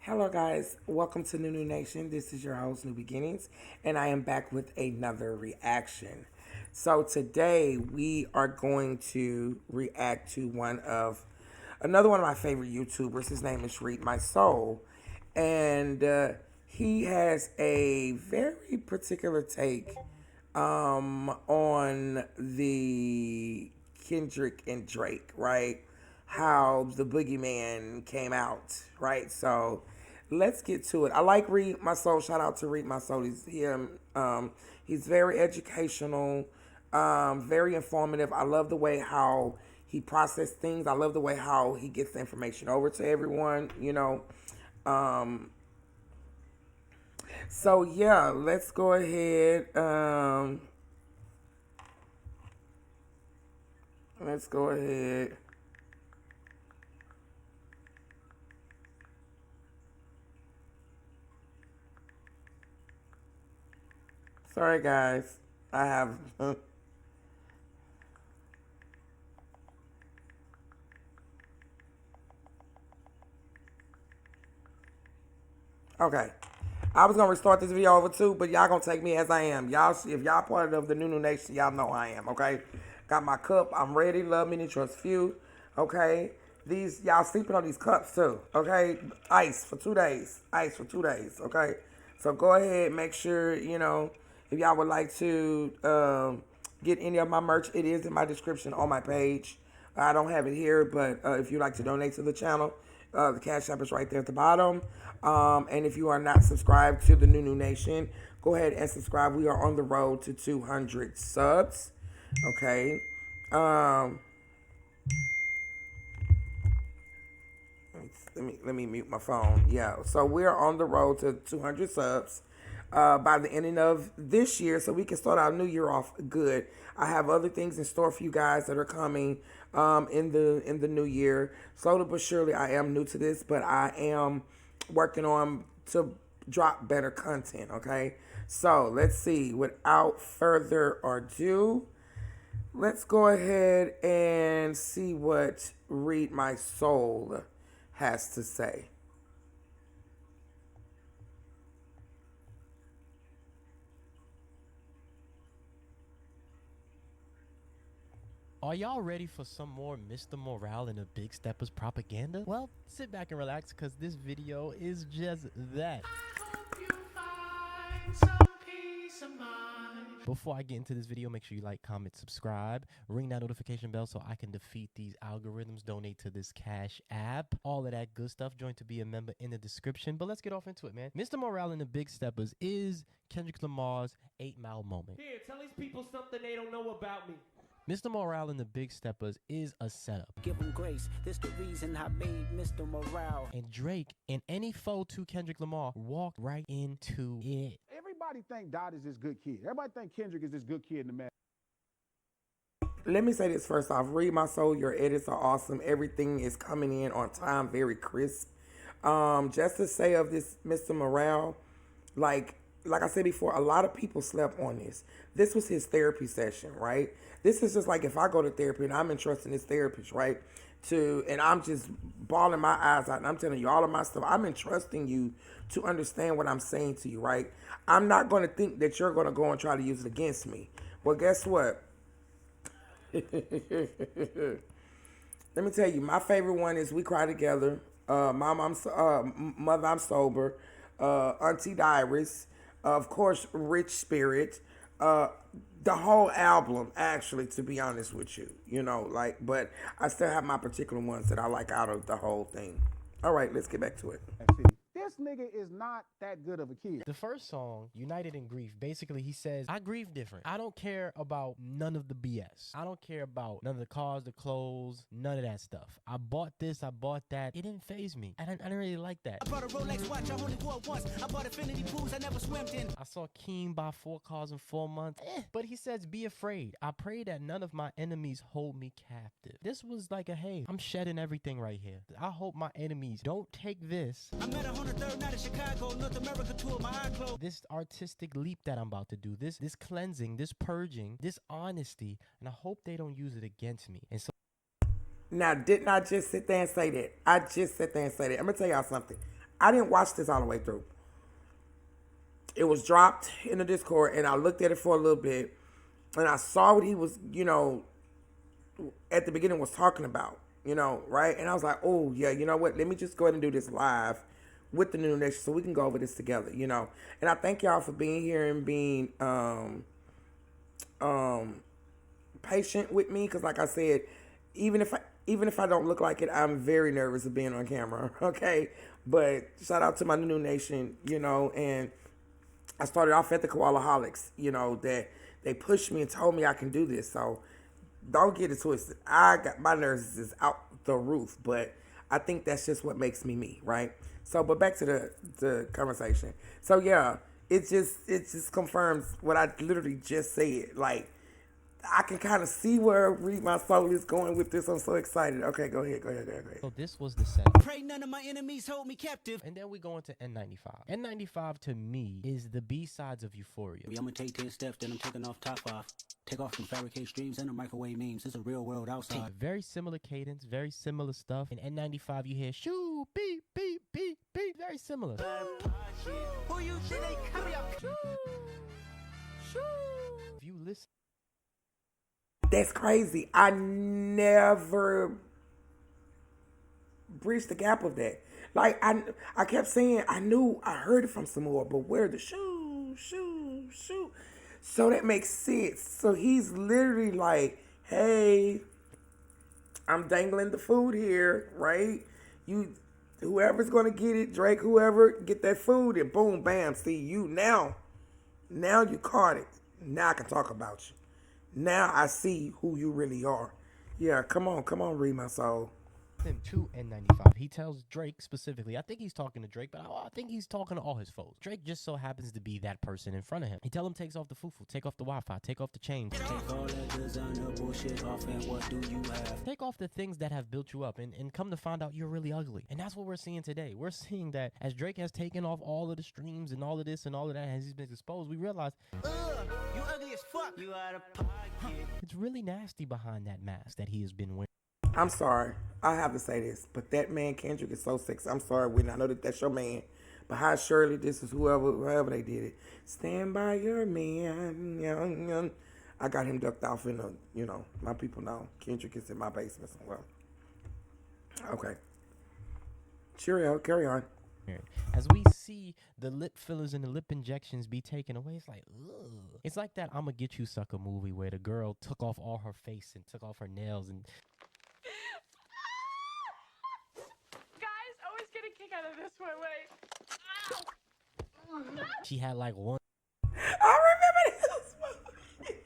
Hello, guys. Welcome to New New Nation. This is your host, New Beginnings, and I am back with another reaction. So today we are going to react to another one of my favorite YouTubers. His name is Read My Soul, and he has a very particular take on the Kendrick and Drake, right? How the boogeyman came out, right? So let's get to it. I like Read My Soul. Shout out to Read My Soul. He's very educational, very informative. I love the way how he processes things. I love the way how he gets the information over to everyone, Um, so yeah, let's go ahead. Let's go ahead. Sorry, guys. I have. Okay. I was gonna restart this video over too, but y'all gonna take me as I am. Y'all, if y'all part of the New Nation, y'all know I am. Okay. Got my cup. I'm ready. Love, many, trust, few. Okay. These y'all sleeping on these cups too. Okay. Ice for 2 days. Ice for 2 days. Okay. So go ahead. Make sure if y'all would like to get any of my merch, it is in my description on my page. I don't have it here, but if you'd like to donate to the channel, the Cash App is right there at the bottom. And if you are not subscribed to the New Nation, go ahead and subscribe. We are on the road to 200 subs. Okay. Let me mute my phone. Yeah. So we're on the road to 200 subs by the ending of this year, so we can start our new year off good. I have other things in store for you guys that are coming in the new year. Slowly but surely, I am new to this, but I am working on to drop better content. Okay, so let's see. Without further ado, let's go ahead and see what Read My Soul has to say. Are y'all ready for some more Mr. Morale and the Big Steppers propaganda? Well, sit back and relax because this video is just that. Before I get into this video, make sure you like, comment, subscribe, ring that notification bell so I can defeat these algorithms, donate to this Cash App, all of that good stuff. Join to be a member in the description. But let's get off into it, man. Mr. Morale and the Big Steppers is Kendrick Lamar's 8 Mile moment. Here, tell these people something they don't know about me. Mr. Morale and the Big Steppers is a setup. Give him grace. This the reason I made Mr. Morale. And Drake and any foe to Kendrick Lamar walked right into it. Everybody think Dot is this good kid. Everybody think Kendrick is this good kid in the man. Let me say this first off. Read My Soul. Your edits are awesome. Everything is coming in on time, very crisp. Just to say of this Mr. Morale, like I said before, a lot of people slept on this. This was his therapy session, right? This is just like if I go to therapy and I'm entrusting this therapist, right? And I'm just bawling my eyes out and I'm telling you all of my stuff. I'm entrusting you to understand what I'm saying to you, right? I'm not going to think that you're going to go and try to use it against me. Well, guess what? Let me tell you, my favorite one is We Cry Together. Mother, I'm Sober. Auntie Diaries. Of course, Rich Spirit. The whole album, actually, to be honest with you, but I still have my particular ones that I like out of the whole thing. All right, let's get back to it. This nigga is not that good of a kid. The first song, United in Grief, basically he says, I grieve different. I don't care about none of the BS. I don't care about none of the cars, the clothes, none of that stuff. I bought this, I bought that. It didn't faze me. I didn't really like that. I bought a Rolex watch, I only wore it once. I bought infinity pools, I never swam in. I saw Keem buy 4 cars in 4 months. But he says, be afraid. I pray that none of my enemies hold me captive. This was like hey, I'm shedding everything right here. I hope my enemies don't take this. I met 103rd night in Chicago, North America tour, my eye closed. This artistic leap that I'm about to do, this cleansing, this purging, this honesty, and I hope they don't use it against me. And so now, didn't I just sit there and say that? I just sat there and say that. I'm going to tell y'all something. I didn't watch this all the way through. It was dropped in the Discord, and I looked at it for a little bit, and I saw what he was, at the beginning was talking about, right? And I was like, oh, yeah, you know what? Let me just go ahead and do this live with the New Nation so we can go over this together, And I thank y'all for being here and being patient with me, because like I said, even if I don't look like it, I'm very nervous of being on camera, okay? But shout out to my New Nation, and I started off at the Koalaholics, that they pushed me and told me I can do this. So don't get it twisted. I got my nerves is out the roof, but I think that's just what makes me, right? So, but back to the conversation. So yeah, it just confirms what I literally just said. Like, I can kind of see where Read My Soul is going with this. I'm so excited. Okay, go ahead. So this was the setup. Pray none of my enemies hold me captive. And then we go into N95. N95 to me is the B-sides of Euphoria. I'm gonna take 10 steps, then I'm taking off top 5. Take off from fabricate streams and the microwave memes. It's a real world outside. Very similar cadence, very similar stuff. In N95 you hear shoo, beep, beep, beep, beep. Very similar. Who you think they coming up? If you listen. That's crazy. I never bridged the gap of that. Like, I kept saying, I knew I heard it from somewhere, but where the shoo. So that makes sense. So he's literally like, hey, I'm dangling the food here, right? Whoever's gonna get it, Drake, whoever, get that food, and boom, bam, see you now. Now you caught it. Now I can talk about you. Now I see who you really are. Yeah, come on, Read My Soul. To N95, he tells Drake specifically, I think he's talking to Drake, but I think he's talking to all his foes. Drake just so happens to be that person in front of him. He tell him takes off the fufu, take off the Wi-Fi, take off the chains. Take all that designer bullshit off and what do you have? Take off the things that have built you up and come to find out you're really ugly. And that's what we're seeing today. We're seeing that as Drake has taken off all of the streams and all of this and all of that, as he's been exposed, we realize You ugly as fuck. You out of pocket. it's really nasty behind that mask that he has been wearing. I'm sorry. I have to say this, but that man Kendrick is so sexy. I'm sorry, Whitney. I know that's your man, but how surely this is whoever they did it. Stand by your man, young. I got him ducked off in the, my people know Kendrick is in my basement somewhere. Okay. Cheerio. Carry on. As we see the lip fillers and the lip injections be taken away, it's like, ugh. It's like that I'ma Get You Sucker movie where the girl took off all her face and took off her nails and Guys, always get a kick out of this one. Wait. she had like one. I remember this movie.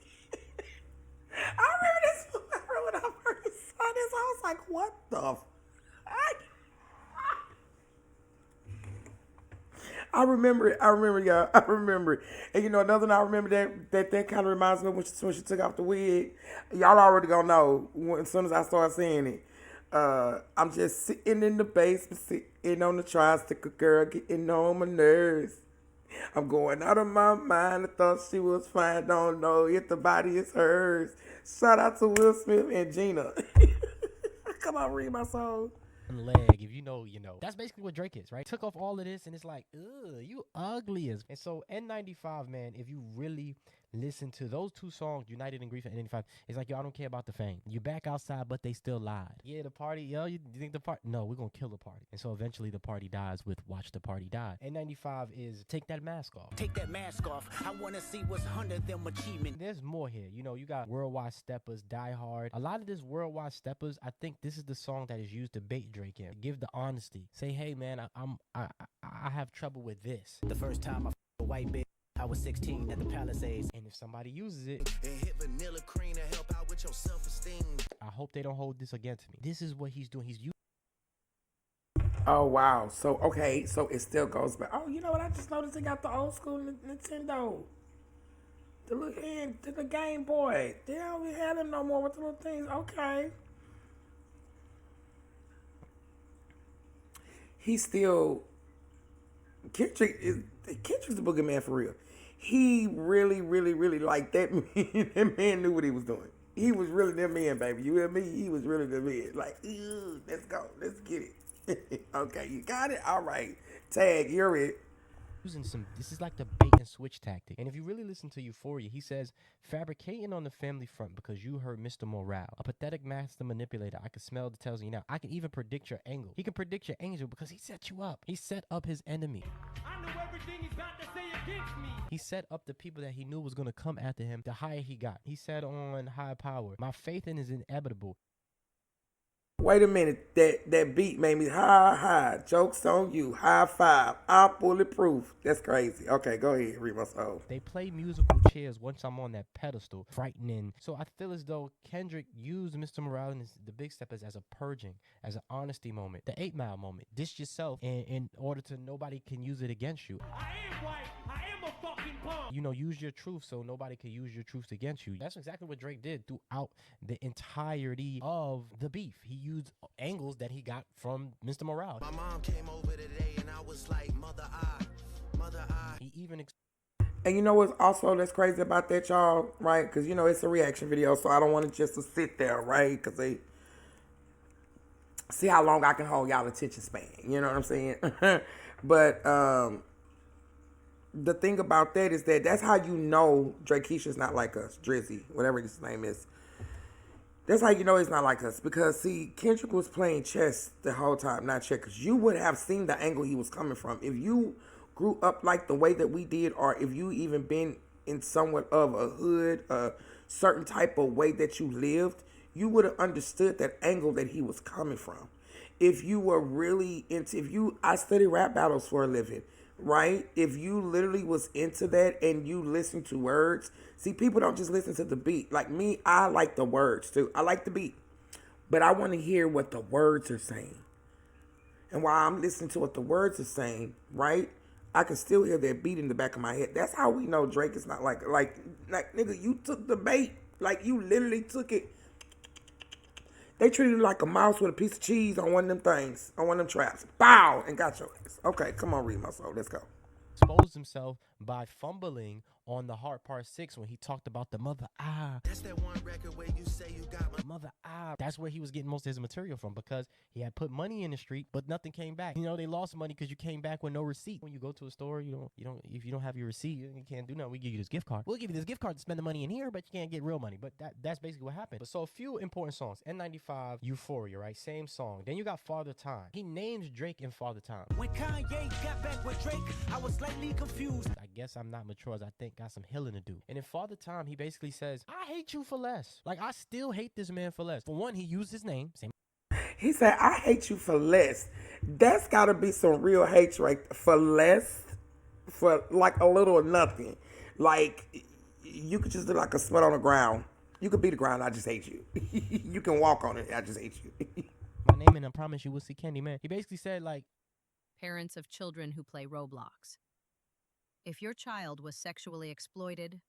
I remember this movie. I remember when I first saw this. I was like, what the fuck? I remember it. Y'all. I remember it. And another one I remember that kind of reminds me of when she took off the wig. Y'all already gonna know as soon as I start saying it. I'm just sitting in the basement, sitting on the tricycle, girl, getting on my nerves. I'm going out of my mind. I thought she was fine. Don't know if the body is hers. Shout out to Will Smith and Gina. Come on, Read My Soul. Leg, if you know, you know. That's basically what Drake is, right? Took off all of this and it's like, ugh, you ugly as. And so N95, man, if you really listen to those two songs, United in Grief and N95, it's like, y'all don't care about the fame. You back outside, but they still lied. Yeah, the party, you think the party? No, we're gonna kill the party. And so eventually the party dies with Watch the Party Die. N95 is take that mask off. Take that mask off. I wanna see what's under them achievement. There's more here. You got Worldwide Steppers, Die Hard. A lot of this Worldwide Steppers, I think this is the song that is used to bait Drake in. Give the honesty. Say, hey man, I have trouble with this. The first time I a white bitch, I was 16 at the Palisades. And if somebody uses it, and hit vanilla cream to help out with your self-esteem. I hope they don't hold this against me. This is what he's doing. He's using. Oh wow. So okay, so it still goes back. Oh, you know what? I just noticed they got the old school Nintendo. The little hand to the Game Boy. They don't have them no more with the little things. Okay. He's still Kendrick's the boogeyman for real. He really liked that man. That man knew what he was doing. He was really that man, baby. You and me? He was really the man. Like, let's go. Let's get it. Okay, you got it? All right. Tag, you're it. using some, this is like the bait and switch tactic. And if you really listen to Euphoria, he says, fabricating on the family front because you heard Mr. Morale, a pathetic master manipulator. I can smell the tells you now. I can even predict your angle. He can predict your angel because he set you up. He set up his enemy. I know everything he's about to say against me. He set up the people that he knew was going to come after him the higher he got. He said on High Power, my faith in is inevitable. Wait a minute, that beat made me ha. Jokes on you, high five. I'm bulletproof. That's crazy. Okay, go ahead, read my soul. They play musical chairs once I'm on that pedestal, frightening. So I feel as though Kendrick used Mr. Morale and the Big Steppers as a purging, as an honesty moment, the 8 Mile moment. Dish yourself in order to nobody can use it against you. I am white. I am a fucking punk. You know, use your truth so nobody can use your truth against you. That's exactly what Drake did throughout the entirety of the beef. He used angles that he got from Mr. Morale. My mom came over today and I was like, mother, I. He even And you know what's also that's crazy about that, y'all, right? Because, you know, it's a reaction video, so I don't want it just to sit there, right? Because they see how long I can hold y'all attention span. You know what I'm saying? But the thing about that is that that's how you know Drake Keisha's not like us. Drizzy, whatever his name is. That's how you know he's not like us. Because, see, Kendrick was playing chess the whole time, not checkers. You would have seen the angle he was coming from. If you grew up like the way that we did, or if you even been in somewhat of a hood, a certain type of way that you lived, you would have understood that angle that he was coming from. If you were really into, I study rap battles for a living, right? If you literally was into that and you listen to words, see, people don't just listen to the beat. Like me, I like the words too. I like the beat, but I want to hear what the words are saying. And while I'm listening to what the words are saying, right, I can still hear that beat in the back of my head. That's how we know Drake is not like nigga, you took the bait. Like, you literally took it. They treated you like a mouse with a piece of cheese on one of them things, on one of them traps. Bow, and got your ass. Okay, come on, read my soul. Let's go. exposed himself by fumbling on the Heart Part 6 when he talked about the mother That's that one record where you say you got my mother that's where he was getting most of his material from, because he had put money in the street but nothing came back. You know, they lost money because you came back with no receipt. When you go to a store, you don't if you don't have your receipt, you can't do nothing. We give you this gift card. We'll give you this gift card to spend the money in here, but you can't get real money. But that's basically what happened. But so a few important songs. N95, Euphoria, right? Same song. Then you got Father Time. He names Drake in Father Time. When Kanye got back with Drake, I was slightly confused. I guess I'm not mature, as I think got some healing to do. And in Father Time, he basically says, I hate you for less. Like, I still hate this man for less. For one, he used his name. Same. He said, I hate you for less. That's got to be some real hate right for less, for like a little or nothing. Like, you could just do like a smut on the ground. You could be the ground, I just hate you. You can walk on it, I just hate you. My name, and I promise you will see Candy Man. He basically said, like, Parents of children who play Roblox. If your child was sexually exploited,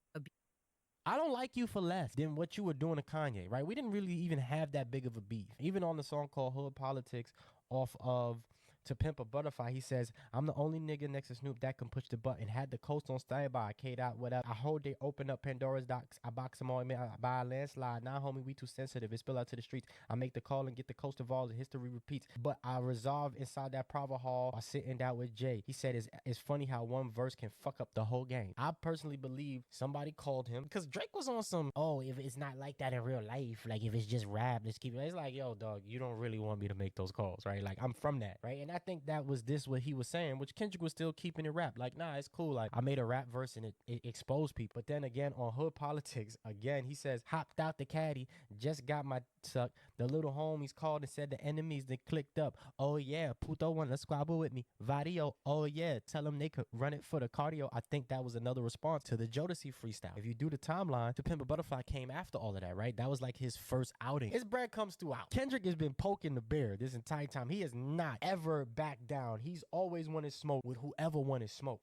I don't like you for less than what you were doing to Kanye, right? We didn't really even have that big of a beef. Even on the song called Hood Politics off of To Pimp a Butterfly, he says, I'm the only nigga next to Snoop that can push the button. Had the coast on standby, K'd out, whatever. I hold they open up Pandora's box. I box them all, I buy a landslide. Now, homie, we too sensitive. It spill out to the streets. I make the call and get the coast involved. The history repeats. But I resolve inside that private hall by sitting down with Jay. He said, it's funny how one verse can fuck up the whole game. I personally believe somebody called him because Drake was on some, oh, if it's not like that in real life, like if it's just rap, let's keep it. It's like, yo, dog, you don't really want me to make those calls, right? Like, I'm from that, right? And I think that was what he was saying, which Kendrick was still keeping it rap. Like, nah, it's cool. Like, I made a rap verse and it exposed people. But then again, on Hood Politics, again, he says, hopped out the caddy, just got my suck. The little homies called and said the enemies that clicked up. Oh yeah, Puto wanna squabble with me. Vadio, oh yeah, tell them they could run it for the cardio. I think that was another response to the Jodeci freestyle. If you do the timeline, To Pimp a Butterfly came after all of that, right? That was like his first outing. His bread comes throughout. Kendrick has been poking the bear this entire time. He has not ever backed down. He's always wanted smoke with whoever wanted smoke.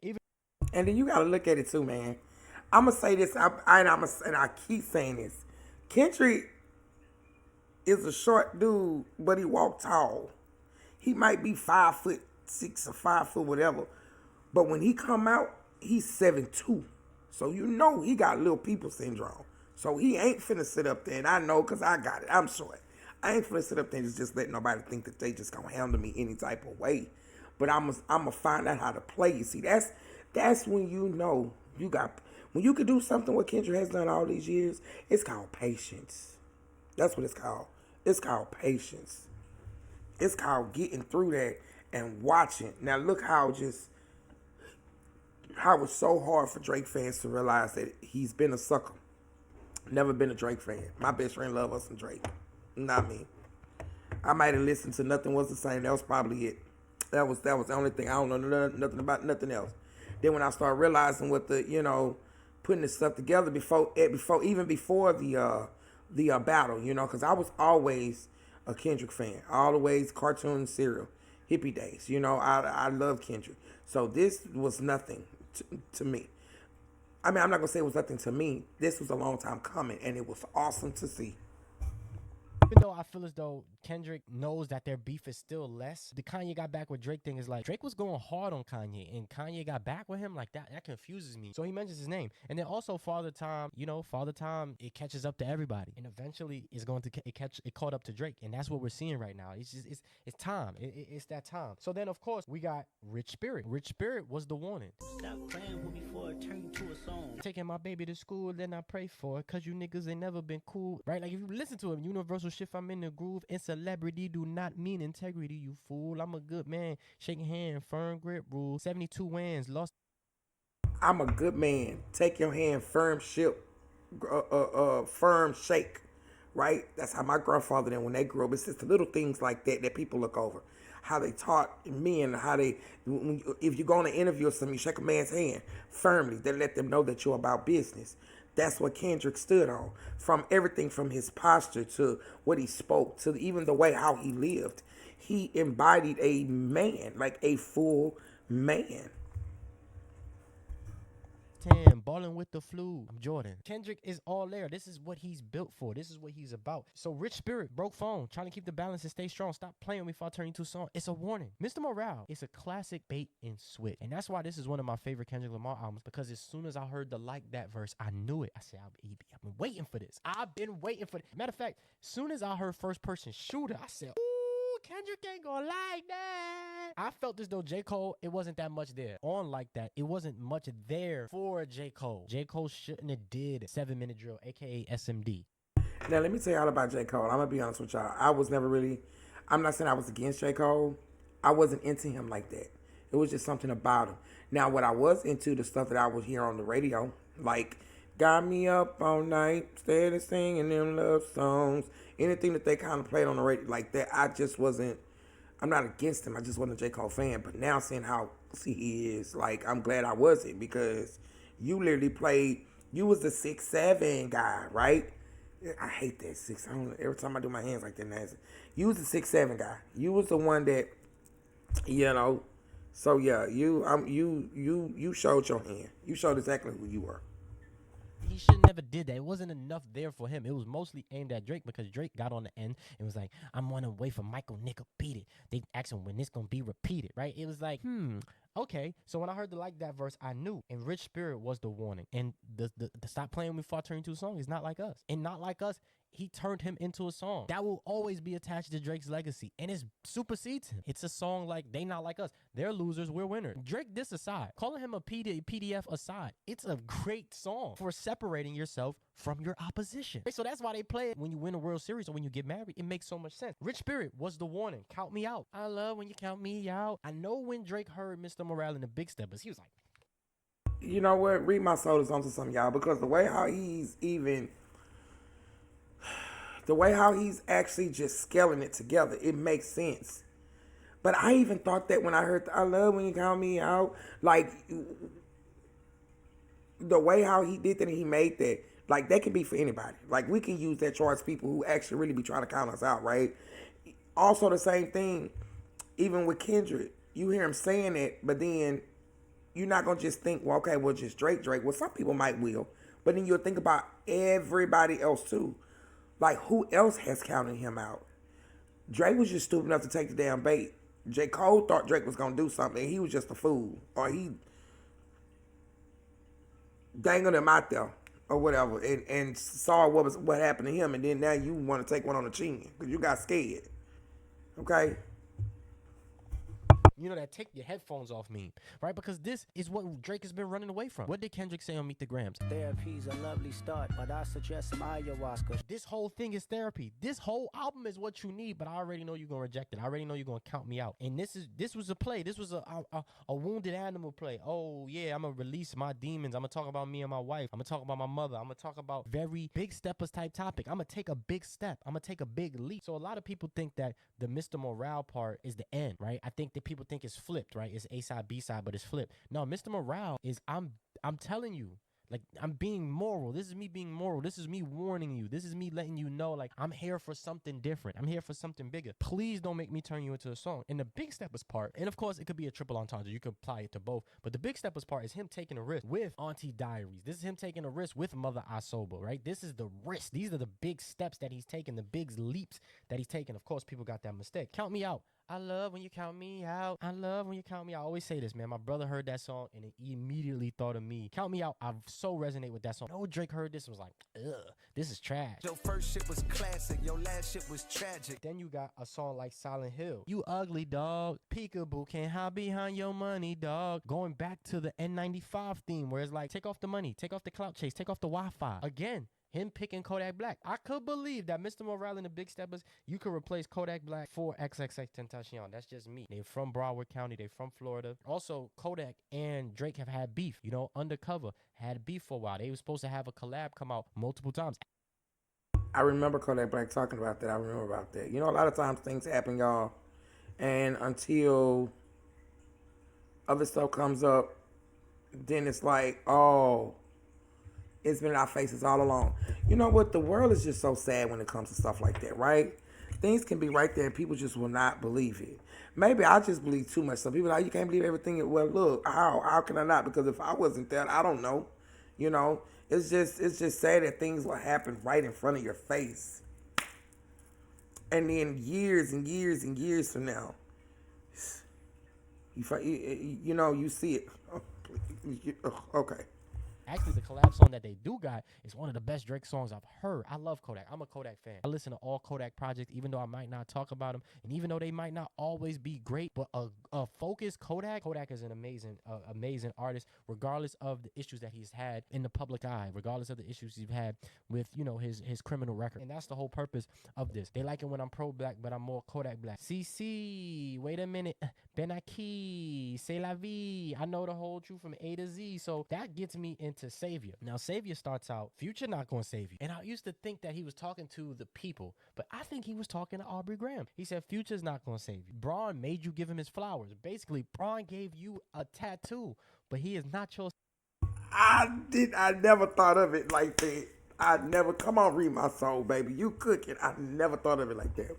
And then you got to look at it too, man. I'm going to say this, and I keep saying this. Kendrick is a short dude, but he walk tall. He might be 5'6" or 5 foot whatever, but when he come out, he's 7'2". So you know he got little people syndrome. So he ain't finna sit up there, and I know because I got it. I'm short. I ain't finna sit up there and just let nobody think that they just gonna handle me any type of way. but I'm find out how to play. You see, that's when you know you got when you can do something what Kendrick has done all these years. It's called patience. That's what it's called. It's called patience. It's called getting through that and watching. Now look how it's so hard for Drake fans to realize that he's been a sucker. Never been a Drake fan. My best friend loves us some Drake. Not me. I might have listened to Nothing Was the Same. That was probably it. That was the only thing. I don't know nothing about nothing else. Then when I started realizing what putting this stuff together before the battle, because I was always a Kendrick fan, always cartoon and cereal, hippie days. I love Kendrick. So this was nothing to me. I mean, I'm not gonna say it was nothing to me. This was a long time coming, and it was awesome to see. Even though I feel as though Kendrick knows that their beef is still less, the Kanye got back with Drake thing is like, Drake was going hard on Kanye, and Kanye got back with him like that. That confuses me. So he mentions his name. And then also Father Time, it catches up to everybody. And eventually it caught up to Drake. And that's what we're seeing right now. It's time. It's that time. So then, of course, we got Rich Spirit. Rich Spirit was the warning. Stop playing with me before it turned into a song. Taking my baby to school, then I pray for it, cause you niggas ain't never been cool. Right? Like, if you listen to him, universal shit, if I'm in the groove, and celebrity do not mean integrity, you fool. I'm a good man, shaking hand, firm grip rule, 72 wins, lost. I'm a good man. Take your hand, firm shake, right? That's how my grandfather then when they grew up. It's just the little things like that people look over. How they taught me and if you go on an interview or something, you shake a man's hand firmly. They let them know that you're about business. That's what Kendrick stood on. From everything from his posture to what he spoke to even the way how he lived. He embodied a man, like a full man. 10, balling with the flu. I'm Jordan. Kendrick is all there. This is what he's built for. This is what he's about. So Rich Spirit, broke phone, trying to keep the balance and stay strong. Stop playing with me before I turn you to a song. It's a warning. Mr. Morale, it's a classic bait and switch. And that's why this is one of my favorite Kendrick Lamar albums, because as soon as I heard the Like That verse, I knew it. I said, I've been waiting for this. I've been waiting for it. Matter of fact, as soon as I heard First Person Shooter, I said, ooh, Kendrick ain't gonna like that. I felt as though J. Cole, it wasn't that much there. On Like That, it wasn't much there for J. Cole. J. Cole shouldn't have did 7-minute drill, aka SMD. Now let me tell y'all about J. Cole. I'm gonna be honest with y'all. I'm not saying I was against J. Cole. I wasn't into him like that. It was just something about him. Now what I was into, the stuff that I would hear on the radio, like got me up all night, steady singing them love songs, anything that they kind of played on the radio like that, I'm not against him. I just wasn't a J. Cole fan. But now seeing how he is, like, I'm glad I wasn't, because you literally you was the 6'7" guy, right? I hate that 6. Every time I do my hands like that, you was the 6'7" guy. You was the one that, so yeah, you showed your hand. You showed exactly who you were. He should never did that. It wasn't enough there for him. It was mostly aimed at Drake, because Drake got on the end and was like, I'm one away from Michael, nigga, beat it. They asked him when this gonna be repeated, right? It was like, okay. So when I heard the Like That verse, I knew. And Rich Spirit was the warning. And the Stop Playing Before I Turn You to a Song is Not Like Us. And Not Like Us, he turned him into a song. That will always be attached to Drake's legacy. And it supersedes him. It's a song like They Not Like Us. They're losers, we're winners. Drake, this aside, calling him a PDF aside, it's a great song for separating yourself from your opposition. So that's why they play it when you win a World Series or when you get married. It makes so much sense. Rich Spirit was the warning. Count me out. I love when you count me out. I know when Drake heard Mr. Morale and the Big Steppers, he was like, you know what? Read my shoulders onto some, y'all, because the way how he's actually just scaling it together, it makes sense. But I even thought that when I heard I love when you count me out, like the way how he did that and he made that, like that can be for anybody. Like we can use that towards people who actually really be trying to count us out, right? Also the same thing, even with Kendrick, you hear him saying it, but then you're not gonna just think, well, okay, well, just Drake. Well, some people might will, but then you'll think about everybody else too. Like, who else has counted him out? Drake was just stupid enough to take the damn bait. J. Cole thought Drake was going to do something, and he was just a fool. Or he dangled him out there, or whatever, and saw what happened to him, and then now you want to take one on the chin, because you got scared. Okay? that take your headphones off meme, right? Because this is what Drake has been running away from. What did Kendrick say on Meet the Grams? Therapy's a lovely start, but I suggest some ayahuasca. This whole thing is therapy. This whole album is what you need, but I already know you're gonna reject it. I already know you're gonna count me out. And this was a play. This was a wounded animal play. Oh yeah, I'm gonna release my demons. I'm gonna talk about me and my wife. I'm gonna talk about my mother. I'm gonna talk about very big steppers type topic. I'm gonna take a big step. I'm gonna take a big leap. So a lot of people think that the Mr. Morale part is the end, right? I think that people think it's flipped, right? It's A side, B side, but it's flipped. No, Mr. Morale is I'm telling you. Like, I'm being moral. This is me being moral. This is me warning you. This is me letting you know, like, I'm here for something different. I'm here for something bigger. Please don't make me turn you into a song. And the Big Steppers part, and of course, it could be a triple entendre. You could apply it to both. But the Big Steppers part is him taking a risk with Auntie Diaries. This is him taking a risk with Mother Asoba, right? This is the risk. These are the big steps that he's taking, the big leaps that he's taking. Of course, people got that mistake. Count me out. I love when you count me out. I love when you count me out. I always say this, man. My brother heard that song and he immediately thought of me. Count me out. I so resonate with that song. No, Drake heard this and was like, ugh, this is trash. Your first shit was classic, your last shit was tragic. Then you got a song like Silent Hill. You ugly dog. Peekaboo can't hide behind your money, dog. Going back to the N95 theme where it's like, take off the money, take off the clout chase, take off the Wi-Fi. Again, him picking Kodak Black. I could believe that Mr. Morale and the Big Steppers, you could replace Kodak Black for XXXTentacion. That's just me. They're from Broward County. They're from Florida. Also, Kodak and Drake have had beef. You know, Undercover had beef for a while. They were supposed to have a collab come out multiple times. I remember Kodak Black talking about that. I remember about that. You know, a lot of times things happen, y'all, and until other stuff comes up, then it's like, oh, it's been in our faces all along. You know what? The world is just so sad when it comes to stuff like that, right? Things can be right there and people just will not believe it. Maybe I just believe too much. Some people are like, you can't believe everything. Well, look, how can I not? Because if I wasn't there, I don't know. You know, it's just sad that things will happen right in front of your face. And then years and years and years from now, you know, you see it. Okay. Actually, the collab song that they do got is one of the best Drake songs I've heard. I love Kodak. I'm a Kodak fan. I listen to all Kodak projects, even though I might not talk about them, and even though they might not always be great, but a focused Kodak is an amazing artist, regardless of the issues that he's had in the public eye, regardless of the issues he's had with, you know, his criminal record. And that's the whole purpose of this. They like it when I'm pro-black, but I'm more Kodak Black. CC, wait a minute. Benaki, c'est la vie. I know the whole truth from A to Z. So that gets me into Savior. Now, Savior starts out, Future not gonna save you. And I used to think that he was talking to the people, but I think he was talking to Aubrey Graham. He said, Future's not gonna save you. Braun made you give him his flowers. Basically, Braun gave you a tattoo, but he is not your... I never thought of it like that. Come on, read my soul, baby. You cooking. I never thought of it like that.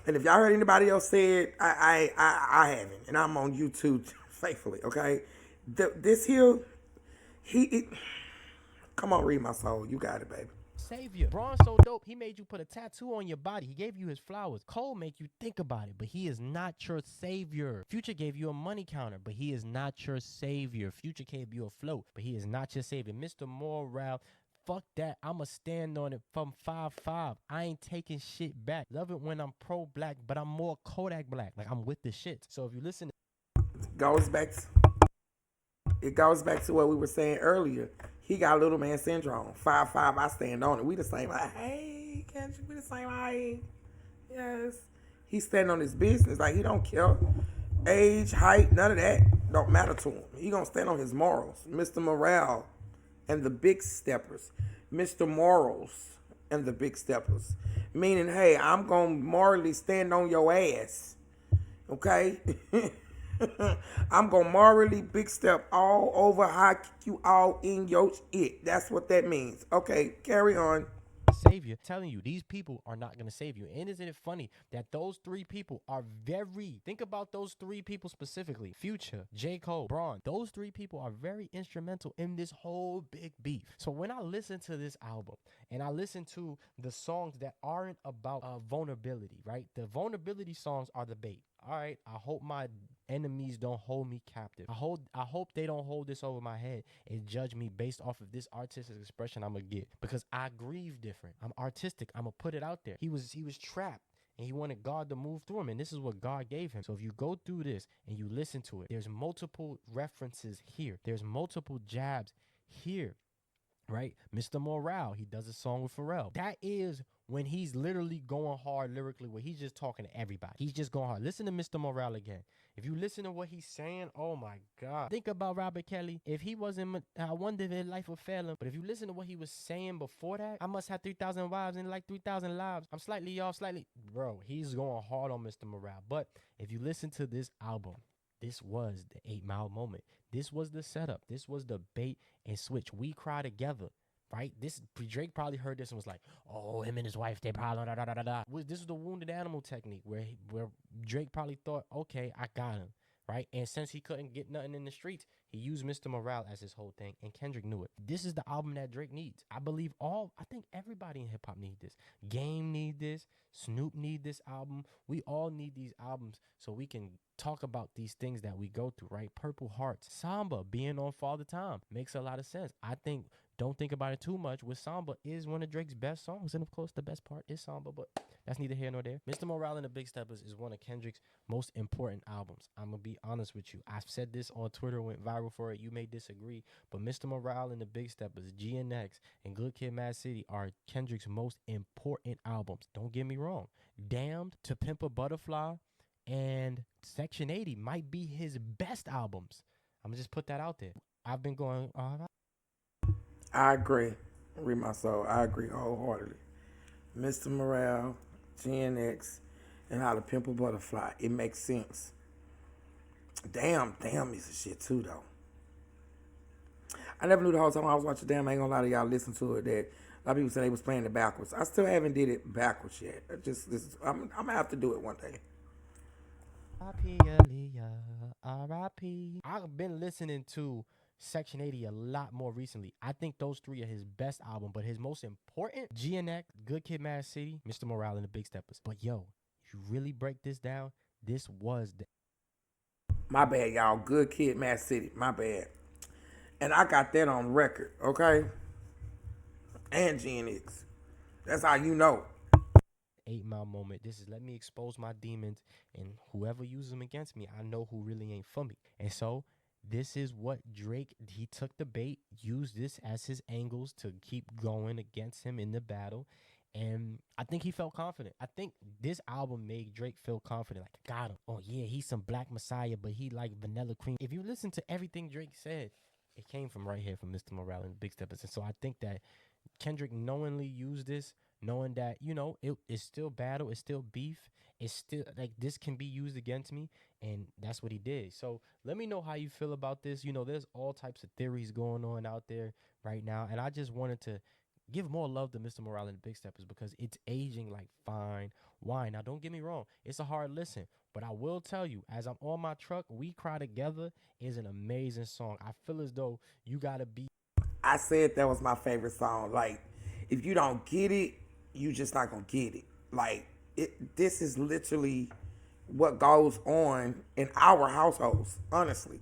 And if y'all heard anybody else say it, I haven't. And I'm on YouTube faithfully, okay? This here, come on, read my soul. You got it, baby. Savior. Braun's so dope, he made you put a tattoo on your body. He gave you his flowers. Cole make you think about it, but he is not your savior. Future gave you a money counter, but he is not your savior. Future gave you a float, but he is not your savior. Mr. Morale, fuck that. I'ma stand on it from 5'5". I ain't taking shit back. Love it when I'm pro-black, but I'm more Kodak Black. Like, I'm with the shit. So if you listen, it goes back to what we were saying earlier. He got little man syndrome. 5'5", I stand on it. We the same height. Hey, can't you be the same height? Yes. He standing on his business. Like, he don't care. Age, height, none of that don't matter to him. He gonna stand on his morals. Mr. Morale and the Big Steppers. Mr. Morals and the Big Steppers. Meaning, hey, I'm going to morally stand on your ass. Okay? I'm going to morally big step all over, how you all in your shit. That's what that means. Okay, carry on. Savior, telling you these people are not going to save you. And isn't it funny that those three people are think about those three people specifically: Future, J. Cole, Braun. Those three people are very instrumental in this whole big beef. So when I listen to this album and I listen to the songs that aren't about vulnerability, right? The vulnerability songs are the bait. All right, I hope my enemies don't hold me captive. I hope they don't hold this over my head and judge me based off of this artistic expression I'm gonna get, because I grieve different. I'm artistic. I'm gonna put it out there. He was trapped and he wanted God to move through him, and this is what God gave him. So if you go through this and you listen to it, there's multiple references here. There's multiple jabs here, right? Mr. Morale, he does a song with Pharrell. That is when he's literally going hard lyrically, where he's just talking to everybody. He's just going hard. Listen to Mr. Morale again. If you listen to what he's saying, oh my God. Think about Robert Kelly. If he wasn't, I wonder if his life would fail him. But if you listen to what he was saying before that, I must have 3,000 wives and like 3,000 lives. I'm slightly off, slightly. Bro, he's going hard on Mr. Morale. But if you listen to this album, this was the 8 Mile moment. This was the setup. This was the bait and switch. We Cry Together. Right? Drake probably heard this and was like, oh, him and his wife, they probably This is the wounded animal technique where Drake probably thought, okay, I got him. Right? And since he couldn't get nothing in the streets, he used Mr. Morale as his whole thing, and Kendrick knew it. This is the album that Drake needs. I think everybody in hip hop need this. Game need this. Snoop need this album. We all need these albums so we can talk about these things that we go through, right? Purple Hearts, Samba being on Father Time makes a lot of sense. I think, don't think about it too much, with Samba is one of Drake's best songs, and of course the best part is Samba, but that's neither here nor there. Mr. Morale and the Big Steppers is one of Kendrick's most important albums. I'm gonna be honest with you. I've said this on Twitter, went viral for it. You may disagree, but Mr. Morale and the Big Steppers, GNX, and Good Kid, Mad City are Kendrick's most important albums. Don't get me wrong. Damned, To Pimp a Butterfly, and Section 80 might be his best albums. I'm gonna just put that out there. I've been going, I agree. Read my soul. I agree wholeheartedly. Mr. Morale, GNX, and How to Pimp a Butterfly. It makes sense. Damn is a shit too, though. I never knew the whole time I was watching Damn. I ain't gonna lie to y'all, listen to it, that a lot of people said they was playing it backwards. I still haven't did it backwards yet. I'm gonna have to do it one day. R.I.P. Aaliyah, R.I.P. I've been listening to Section 80 a lot more recently. I think those three are his best album, but his most important, GNX, Good Kid, Mad City, Mr. Morale, and the Big Steppers. But yo, if you really break this down, this was the... My bad, y'all. Good Kid, Mad City. My bad. And I got that on record, okay? And GNX. That's how you know. 8 Mile moment. This is let me expose my demons, and whoever uses them against me, I know who really ain't for me. And so this is what Drake, he took the bait, used this as his angles to keep going against him in the battle. And I think he felt confident. I think this album made Drake feel confident. Like, got him. Oh, yeah, he's some Black Messiah, but he like vanilla cream. If you listen to everything Drake said, it came from right here from Mr. Morale and the Big Steppers. And so I think that Kendrick knowingly used this, knowing that, you know, it's still battle, it's still beef, it's still like this can be used against me, and that's what he did. So let me know how you feel about this. You know, there's all types of theories going on out there right now, and I just wanted to give more love to Mr. Morale and the Big Steppers because it's aging like fine wine. Now, don't get me wrong, it's a hard listen, but I will tell you, as I'm on my truck, We Cry Together is an amazing song. I feel as though you gotta be... I said that was my favorite song. Like, if you don't get it, you just not gonna get it. Like, this is literally what goes on in our households, honestly.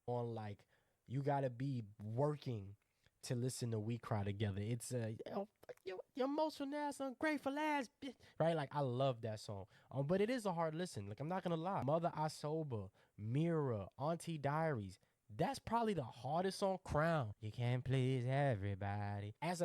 on like, you gotta be working to listen to We Cry Together. It's you're emotional ass, ungrateful ass bitch, right? Like, I love that song. But it is a hard listen. Like, I'm not gonna lie. Mother I Sober, Mirror, Auntie Diaries. That's probably the hardest song. Crown. You can't please everybody. As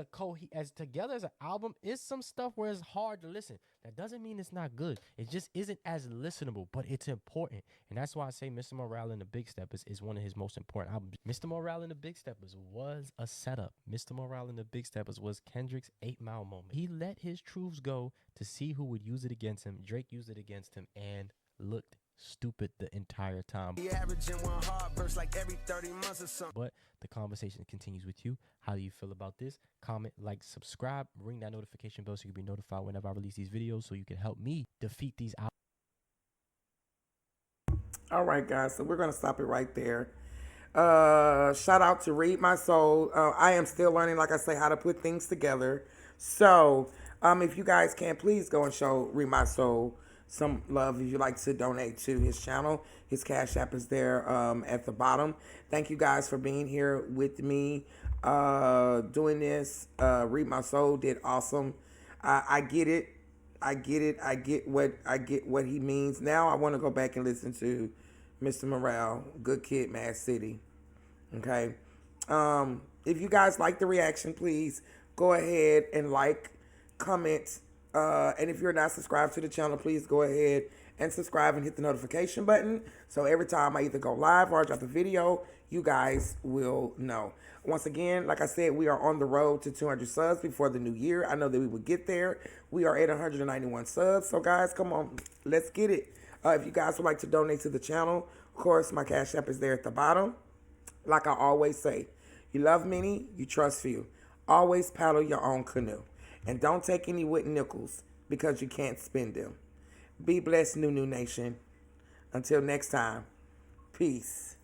together as an album, it's some stuff where it's hard to listen. That doesn't mean it's not good. It just isn't as listenable, but it's important. And that's why I say Mr. Morale and the Big Steppers is one of his most important albums. Mr. Morale and the Big Steppers was a setup. Mr. Morale and the Big Steppers was Kendrick's 8 Mile moment. He let his truths go to see who would use it against him. Drake used it against him and looked stupid the entire time. Like every 30 months or something. But the conversation continues with you. How do you feel about this? Comment, like, subscribe, ring that notification bell so you can be notified whenever I release these videos, so you can help me defeat these out. All right, guys, so we're gonna stop it right there. Shout out to Read My Soul. I am still learning, like I say, how to put things together. So if you guys can, please go and show Read My Soul some love if you'd like to donate to his channel. His Cash App is there at the bottom. Thank you guys for being here with me doing this. Read My Soul did awesome. I get it. I get it. I get what he means. Now I want to go back and listen to Mr. Morale, Good Kid, Mad City. Okay. If you guys like the reaction, please go ahead and like, comment, and if you're not subscribed to the channel, please go ahead and subscribe and hit the notification button. So every time I either go live or I drop a video, you guys will know. Once again, like I said, we are on the road to 200 subs before the new year. I know that we will get there. We are at 191 subs. So guys, come on, let's get it. If you guys would like to donate to the channel, of course, my Cash App is there at the bottom. Like I always say, you love many, you trust few. Always paddle your own canoe. And don't take any wooden nickels because you can't spend them. Be blessed, New Nation. Until next time, peace.